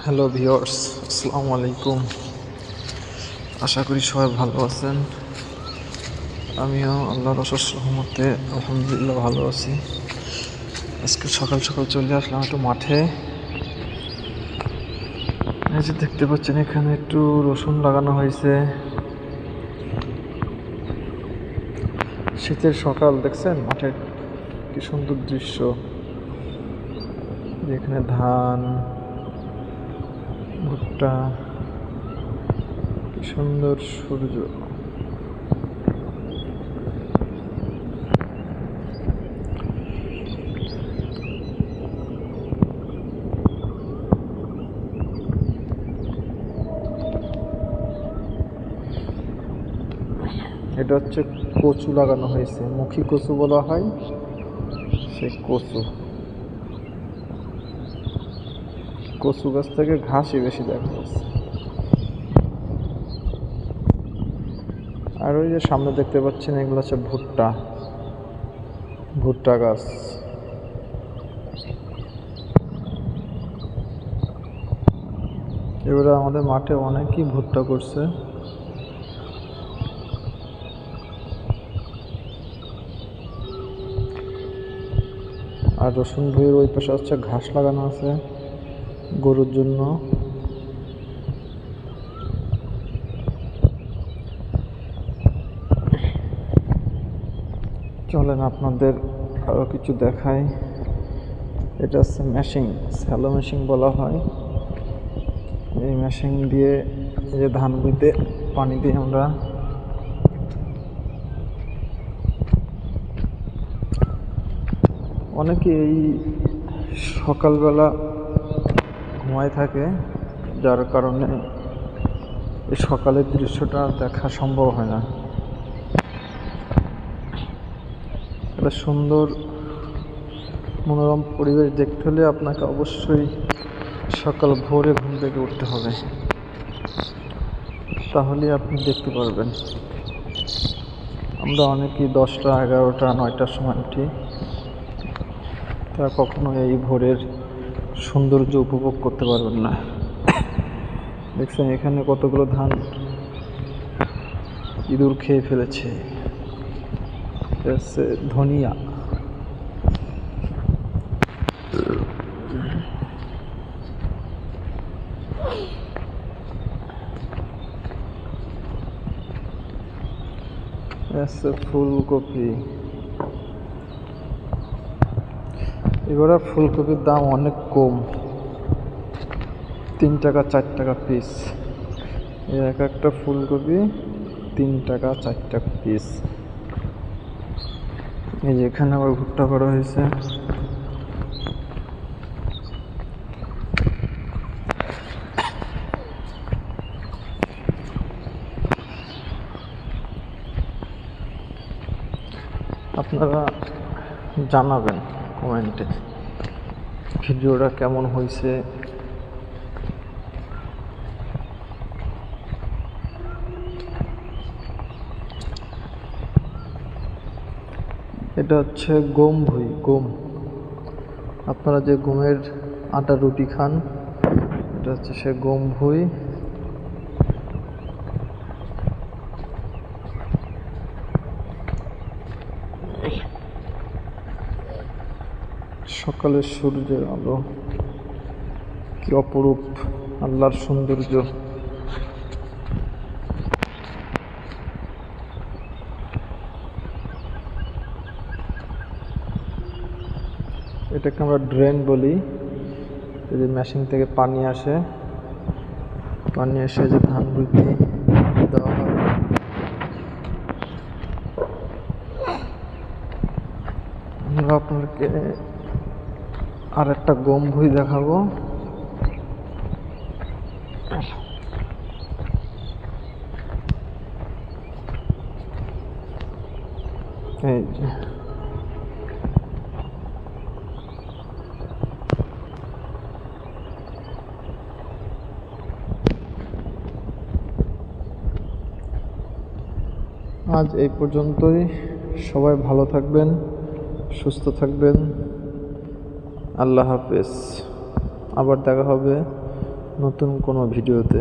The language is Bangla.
হ্যালো ভিউয়ার্স, আসসালামু আলাইকুম। আশা করি সবাই ভালো আছেন। আমিও আল্লাহর অশেষ রহমতে আলহামদুলিল্লাহ ভালো আছি। আজকে সকাল সকাল চলে আসলাম একটু মাঠে। এই যে দেখতে পাচ্ছেন এখানে একটু রসুন লাগানো হয়েছে। শীতের সকাল দেখছেন মাঠের কি সুন্দর দৃশ্য। এখানে ধান, ভুট্টা, কি সুন্দর সূর্য। এটা হচ্ছে কচু লাগানো হয়েছে, মুখী কচু বলা হয়। সে কচু গাছ থেকে ঘাসই বেশি দেখা যাচ্ছে। আর ওই যে সামনে দেখতে পাচ্ছেন এগুলো হচ্ছে ভুট্টা গাছ। এবারে আমাদের মাঠে অনেকই ভুট্টা করছে। আর রসুন ভুঁইয়ের ওই পাশে হচ্ছে ঘাস লাগানো আছে গরুর জন্য। চলেন আপনাদের আরও কিছু দেখাই। এটা হচ্ছে মেশিন, স্যালো মেশিন বলা হয়। এই মেশিন দিয়ে এই যে ধান বইতে পানি দিই আমরা। অনেকে এই সকালবেলা ঘুমায় থাকে, যার কারণে এই সকালের দৃশ্যটা দেখা সম্ভব হয় না। একটা সুন্দর মনোরম পরিবেশ দেখতে হলে আপনাকে অবশ্যই সকাল ভোরে ঘুম থেকে উঠতে হবে, তাহলে আপনি দেখতে পারবেন। আমরা অনেকেই 10টা, 11টা, 9টার সময় উঠি, তা কখনো এই ভোরের সৌন্দর্য উপভোগ করতে পারবেন না। দেখছেন এখানে কতগুলো ধান ইঁদুর খেয়ে ফেলেছে। ধনিয়া। ফুলকপি। এবারে ফুলকপির দাম অনেক কম, 3 টাকা 4 টাকা পিস। এক একটা ফুলকপি 3 টাকা 4 টাকা পিস। এই যে এখানে আবার ভুট্টা করা হয়েছে। আপনারা জানাবেন কমেন্টে ভিডিওটা কেমন হয়েছে। এটা হচ্ছে গম আপনারা যে গমের আটা রুটি খান, এটা হচ্ছে সে গম ভুঁই। সকালের সূর্যের আলো কি অপরূপ, আল্লাহর সৌন্দর্য। এটাকে আমরা ড্রেন বলি। এই যে মেশিন থেকে পানি এসে যে ধান ভুঁইতে দেওয়া হয়। আমরা আপনাদেরকে আর একটা গম ভুঁই দেখাবো। এই যে আজ এই পর্যন্তই। সবাই ভালো থাকবেন, সুস্থ থাকবেন। আল্লাহ হাফেজ। আবার দেখা হবে নতুন কোনো ভিডিওতে।